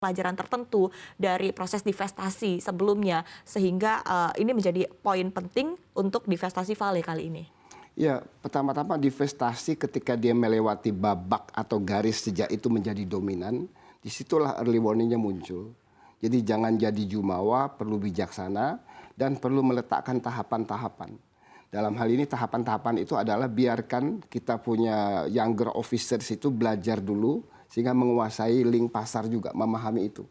pelajaran tertentu dari proses divestasi sebelumnya sehingga ini menjadi poin penting untuk divestasi Vale kali ini? Ya, pertama-tama divestasi ketika dia melewati babak atau garis sejak itu menjadi dominan, disitulah early warningnya muncul. Jadi jangan jadi jumawa, perlu bijaksana, dan perlu meletakkan tahapan-tahapan. Dalam hal ini tahapan-tahapan itu adalah biarkan kita punya younger officers itu belajar dulu, sehingga menguasai link pasar juga, memahami itu.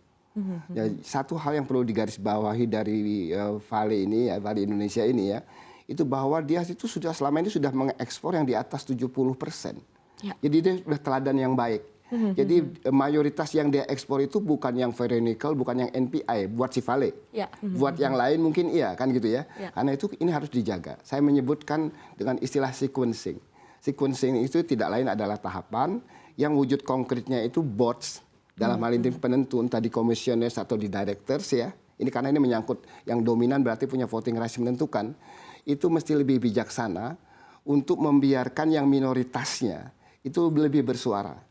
Ya, satu hal yang perlu digarisbawahi dari Vale ini, ya, Vale Indonesia ini ya, itu bahwa dia itu sudah selama ini sudah mengekspor yang di atas 70%. Ya. Jadi dia sudah teladan yang baik. Jadi mayoritas yang dia ekspor itu bukan yang ferronickel, bukan yang NPI buat si Vale. Ya. Buat yang lain mungkin iya kan gitu ya. Ya. Karena itu ini harus dijaga. Saya menyebutkan dengan istilah sequencing. Sequencing itu tidak lain adalah tahapan yang wujud konkretnya itu boards dalam hal ini penentu entah di commissioners atau di directors ya. Ini karena ini menyangkut yang dominan berarti punya voting rights menentukan. Itu mesti lebih bijaksana untuk membiarkan yang minoritasnya itu lebih bersuara.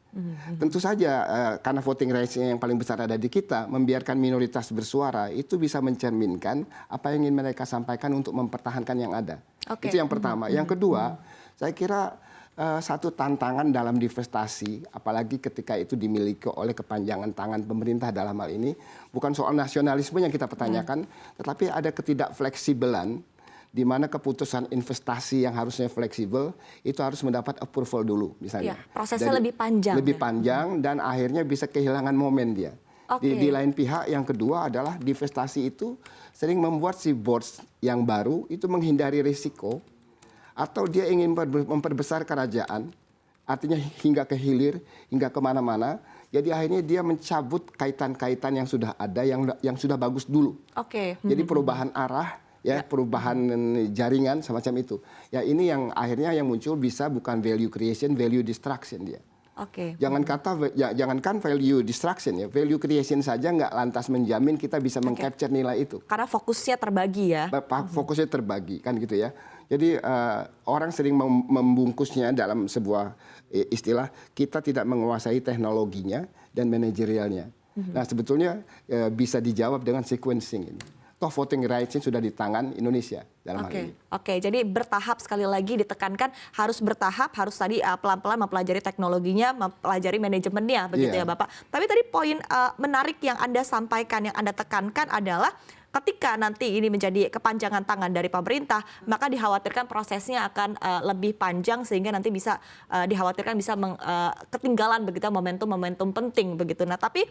Tentu saja karena voting rights-nya yang paling besar ada di kita, membiarkan minoritas bersuara itu bisa mencerminkan apa yang ingin mereka sampaikan untuk mempertahankan yang ada. Itu yang pertama. Yang kedua, saya kira satu tantangan dalam divestasi, apalagi ketika itu dimiliki oleh kepanjangan tangan pemerintah dalam hal ini, bukan soal nasionalisme yang kita pertanyakan, tetapi ada ketidakfleksibelan di mana keputusan investasi yang harusnya fleksibel itu harus mendapat approval dulu misalnya. Ya, prosesnya lebih panjang. Lebih panjang dan akhirnya bisa kehilangan momen dia. Di lain pihak yang kedua adalah divestasi itu sering membuat si boards yang baru itu menghindari risiko atau dia ingin memperbesar kerajaan, artinya hingga ke hilir, hingga kemana-mana. Jadi akhirnya dia mencabut kaitan-kaitan yang sudah ada, yang sudah bagus dulu. Jadi perubahan arah, ya perubahan jaringan semacam itu. Ya ini yang akhirnya yang muncul bisa bukan value creation, value destruction dia. Jangankan value destruction ya, value creation saja nggak lantas menjamin kita bisa mengcapture nilai itu. Karena fokusnya terbagi ya. Fokusnya terbagi kan gitu ya. Jadi orang sering membungkusnya dalam sebuah istilah kita tidak menguasai teknologinya dan manajerialnya. Nah sebetulnya bisa dijawab dengan sequencing ini. Toh voting rights-nya sudah di tangan Indonesia dalam hal ini. Jadi bertahap sekali lagi ditekankan harus bertahap, harus tadi pelan-pelan mempelajari teknologinya, mempelajari manajemennya begitu ya Bapak. Tapi tadi poin menarik yang Anda sampaikan, yang Anda tekankan adalah ketika nanti ini menjadi kepanjangan tangan dari pemerintah, maka dikhawatirkan prosesnya akan lebih panjang sehingga nanti bisa dikhawatirkan bisa ketinggalan begitu momentum-momentum penting begitu. Nah, tapi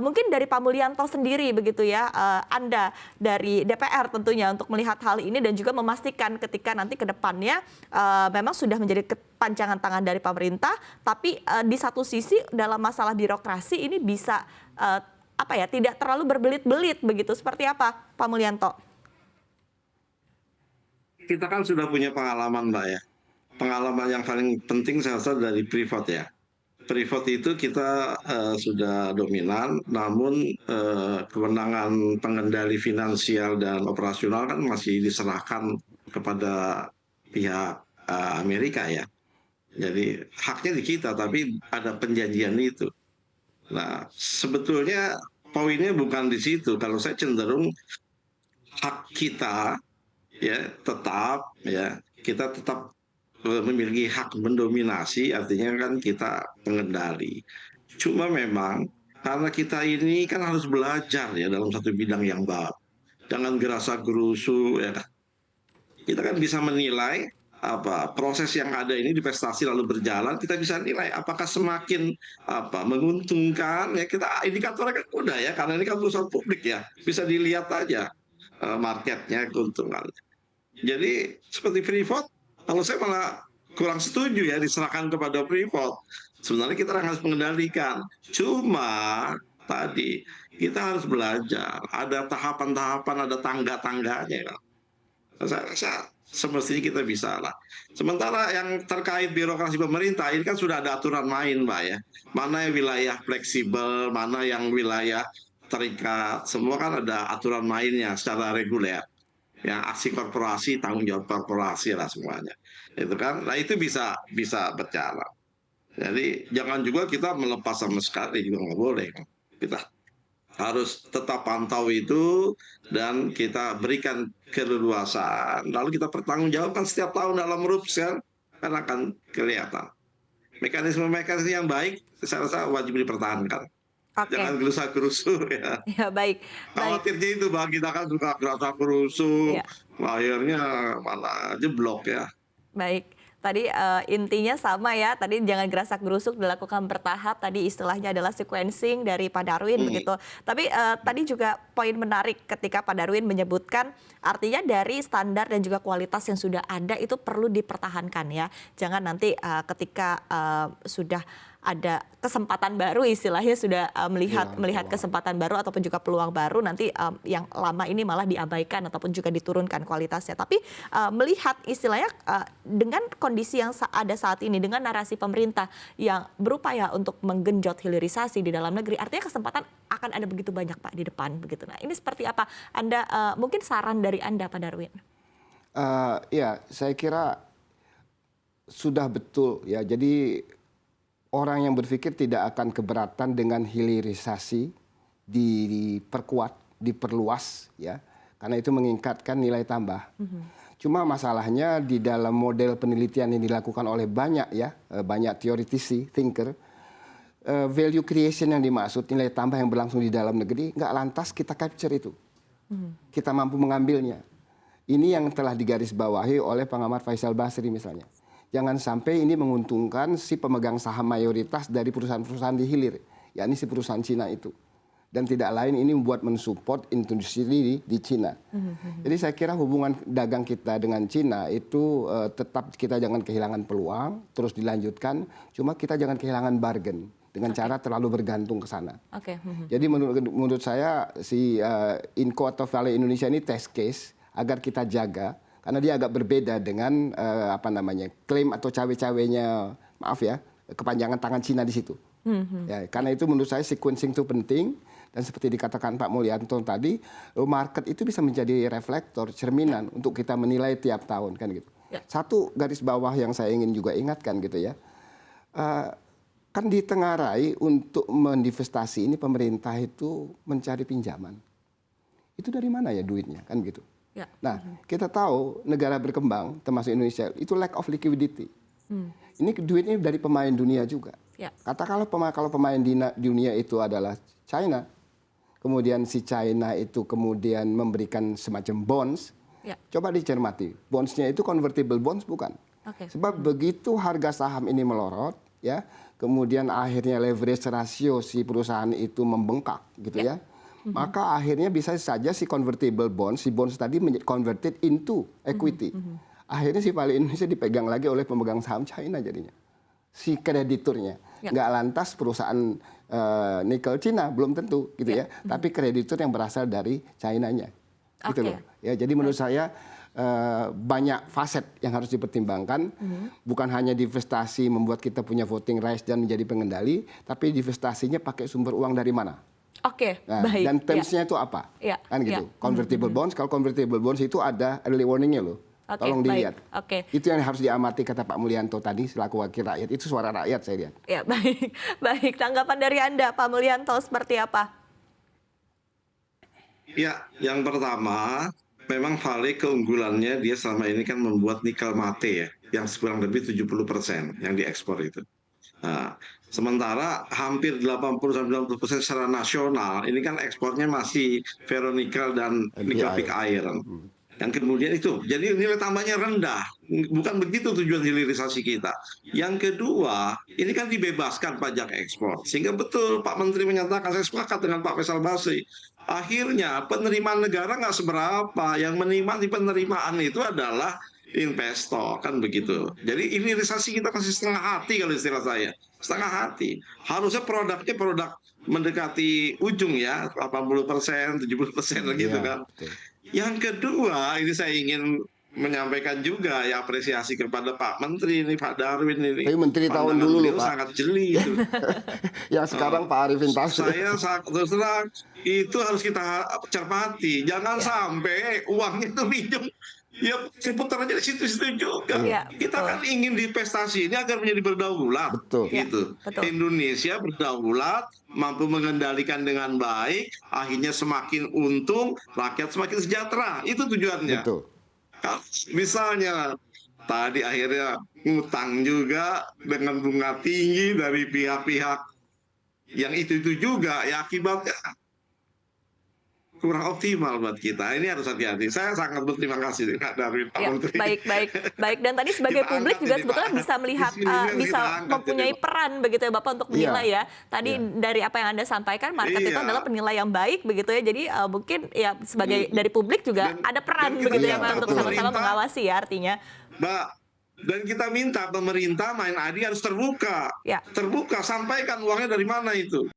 mungkin dari Pak Mulyanto sendiri begitu ya, Anda dari DPR tentunya untuk melihat hal ini dan juga memastikan ketika nanti ke depannya memang sudah menjadi kepanjangan tangan dari pemerintah, tapi di satu sisi dalam masalah birokrasi ini bisa tidak terlalu berbelit-belit begitu. Seperti apa, Pak Mulyanto? Kita kan sudah punya pengalaman, Mbak ya. Pengalaman yang paling penting saya rasa dari Freeport ya. Freeport itu kita sudah dominan, namun kewenangan pengendali finansial dan operasional kan masih diserahkan kepada pihak Amerika ya. Jadi haknya di kita, tapi ada penjanjian itu. Nah, sebetulnya poinnya bukan di situ. Kalau saya cenderung hak kita ya tetap ya, kita tetap memiliki hak mendominasi, artinya kan kita pengendali. Cuma memang karena kita ini kan harus belajar ya dalam satu bidang yang baru. Jangan gerasa gerusu ya. Kita kan bisa menilai proses yang ada ini divestasi lalu berjalan, kita bisa nilai apakah semakin menguntungkan ya. Kita indikatornya kan udah ya, karena ini kan perusahaan publik ya, bisa dilihat aja marketnya, keuntungan. Jadi seperti Freeport, kalau saya malah kurang setuju ya diserahkan kepada Freeport. Sebenarnya kita harus mengendalikan, cuma tadi kita harus belajar, ada tahapan-tahapan, ada tangga-tangganya. Saya rasa semestinya kita bisa lah. Sementara yang terkait birokrasi pemerintah, ini kan sudah ada aturan main, Mbak ya. Mana yang wilayah fleksibel, mana yang wilayah terikat, semua kan ada aturan mainnya secara reguler. Yang aksi korporasi, tanggung jawab korporasi lah semuanya. Itu kan, nah itu bisa berjalan. Jadi jangan juga kita melepas sama sekali, juga nggak boleh. Kita harus tetap pantau itu dan kita berikan keleluasaan. Lalu kita pertanggungjawabkan setiap tahun dalam RUPS kan akan kelihatan. Mekanisme-mekanisme yang baik saya rasa wajib dipertahankan. Oke. Jangan gerusa-gerusu ya. Ya, baik. Khawatirnya itu Bang, kita kan suka gerusa-gerusu, Ya. akhirnya malah jeblok ya. Baik, tadi intinya sama ya, tadi jangan gerasak-gerusuk, dilakukan bertahap, tadi istilahnya adalah sequencing dari Pak Darwin begitu. Tapi tadi juga poin menarik ketika Pak Darwin menyebutkan artinya dari standar dan juga kualitas yang sudah ada itu perlu dipertahankan ya. Jangan nanti ketika sudah ada kesempatan baru istilahnya sudah melihat kesempatan baru ataupun juga peluang baru nanti yang lama ini malah diabaikan ataupun juga diturunkan kualitasnya. Tapi melihat istilahnya dengan kondisi yang ada saat ini dengan narasi pemerintah yang berupaya untuk menggenjot hilirisasi di dalam negeri, artinya kesempatan akan ada begitu banyak Pak di depan begitu. Nah, ini seperti apa? Anda mungkin saran dari Anda Pak Darwin? Ya, saya kira sudah betul ya. Jadi orang yang berpikir tidak akan keberatan dengan hilirisasi diperkuat, diperluas ya, karena itu meningkatkan nilai tambah. Cuma masalahnya di dalam model penelitian yang dilakukan oleh banyak teoritisi, thinker, value creation yang dimaksud nilai tambah yang berlangsung di dalam negeri nggak lantas kita capture itu, kita mampu mengambilnya. Ini yang telah digarisbawahi oleh pengamat Faisal Basri misalnya. Jangan sampai ini menguntungkan si pemegang saham mayoritas dari perusahaan-perusahaan di hilir, yakni si perusahaan Cina itu. Dan tidak lain ini membuat mensupport industri di Cina. Jadi saya kira hubungan dagang kita dengan Cina itu tetap kita jangan kehilangan peluang, terus dilanjutkan. Cuma kita jangan kehilangan bargain dengan cara terlalu bergantung ke sana. Jadi menurut saya si Inco atau Vale Indonesia ini test case agar kita jaga. Karena dia agak berbeda dengan klaim atau cawe-cawenya, maaf ya, kepanjangan tangan Cina di situ. Ya, karena itu menurut saya sequencing itu penting dan seperti dikatakan Pak Mulyanto tadi, market itu bisa menjadi reflektor, cerminan untuk kita menilai tiap tahun kan gitu. Satu garis bawah yang saya ingin juga ingatkan gitu ya, kan ditengarai untuk mendiinvestasi ini pemerintah itu mencari pinjaman. Itu dari mana ya duitnya kan gitu. Nah, kita tahu negara berkembang, termasuk Indonesia, itu lack of liquidity. Ini duitnya dari pemain dunia juga. Katakanlah kalau pemain dunia itu adalah China, kemudian si China itu kemudian memberikan semacam bonds, coba dicermati, bondsnya itu convertible bonds bukan? Sebab begitu harga saham ini melorot, ya, kemudian akhirnya leverage ratio si perusahaan itu membengkak, gitu ya. Maka akhirnya bisa saja si convertible bonds, si bonds tadi converted into equity. Akhirnya si Vale Indonesia dipegang lagi oleh pemegang saham China jadinya. Si krediturnya. Nggak lantas perusahaan nikel Cina, belum tentu gitu ya. Tapi kreditur yang berasal dari China-nya. Gitu loh. Ya, jadi menurut saya banyak faset yang harus dipertimbangkan. Bukan hanya divestasi membuat kita punya voting rights dan menjadi pengendali, tapi divestasinya pakai sumber uang dari mana? Nah, baik. Dan terms-nya itu apa? Kan gitu. Convertible bonds, kalau convertible bonds itu ada early warning-nya loh. Tolong dilihat. Itu yang harus diamati kata Pak Mulyanto tadi selaku wakil rakyat. Itu suara rakyat saya lihat. Ya, baik. Baik, tanggapan dari Anda Pak Mulyanto seperti apa? Ya, yang pertama memang Vale keunggulannya dia selama ini kan membuat nikel mate ya, yang kurang lebih 70% yang diekspor itu. Nah, sementara hampir 80-90% secara nasional ini kan ekspornya masih ferronikel dan nikel pig iron. Yang kemudian itu, jadi nilai tambahnya rendah. Bukan begitu tujuan hilirisasi kita. Yang kedua, ini kan dibebaskan pajak ekspor. Sehingga betul Pak Menteri menyatakan, saya sepakat dengan Pak Faisal Basri. Akhirnya penerimaan negara nggak seberapa. Yang menikmati penerimaan itu adalah investor, kan begitu. Jadi hilirisasi kita kasih setengah hati kalau istilah saya. Setengah hati. Harusnya produknya produk mendekati ujung ya, 80%, 70% gitu kan. Yang kedua, ini saya ingin menyampaikan juga ya apresiasi kepada Pak Menteri ini, Pak Darwin ini. Tapi Menteri tahun dulu loh Pak. Sangat jeli itu. Yang sekarang Pak Arifin Tasrif. Saya terus terang itu harus kita cermati. Jangan sampai uangnya itu minjem Ya seputar aja di situ-situ juga. Iya, Kita betul. kan ingin divestasi ini agar menjadi berdaulat. Betul. Gitu. Betul. Indonesia berdaulat, mampu mengendalikan dengan baik, akhirnya semakin untung, rakyat semakin sejahtera. Itu tujuannya. Betul. Kalau misalnya tadi akhirnya ngutang juga dengan bunga tinggi dari pihak-pihak yang itu juga, ya akibatnya kurang optimal buat kita. Ini harus hati-hati. Saya sangat berterima kasih Kak Darwin, Pak Ya, Menteri. baik. Dan tadi sebagai Kita publik angkat juga ini, sebetulnya Pak. bisa melihat, Di sini juga bisa kita angkat mempunyai ini, Pak. peran begitu ya Bapak untuk menilai ya. Tadi Iya. dari apa yang Anda sampaikan, market itu Iya. adalah penilai yang baik begitu ya. Jadi mungkin ya sebagai dari publik juga Dan- ada peran dan kita begitu ya minta Pak, untuk betul. sama-sama pemerintah- mengawasi ya artinya. Mbak, dan kita minta pemerintah main adi harus terbuka. Ya. Terbuka, sampaikan uangnya dari mana itu.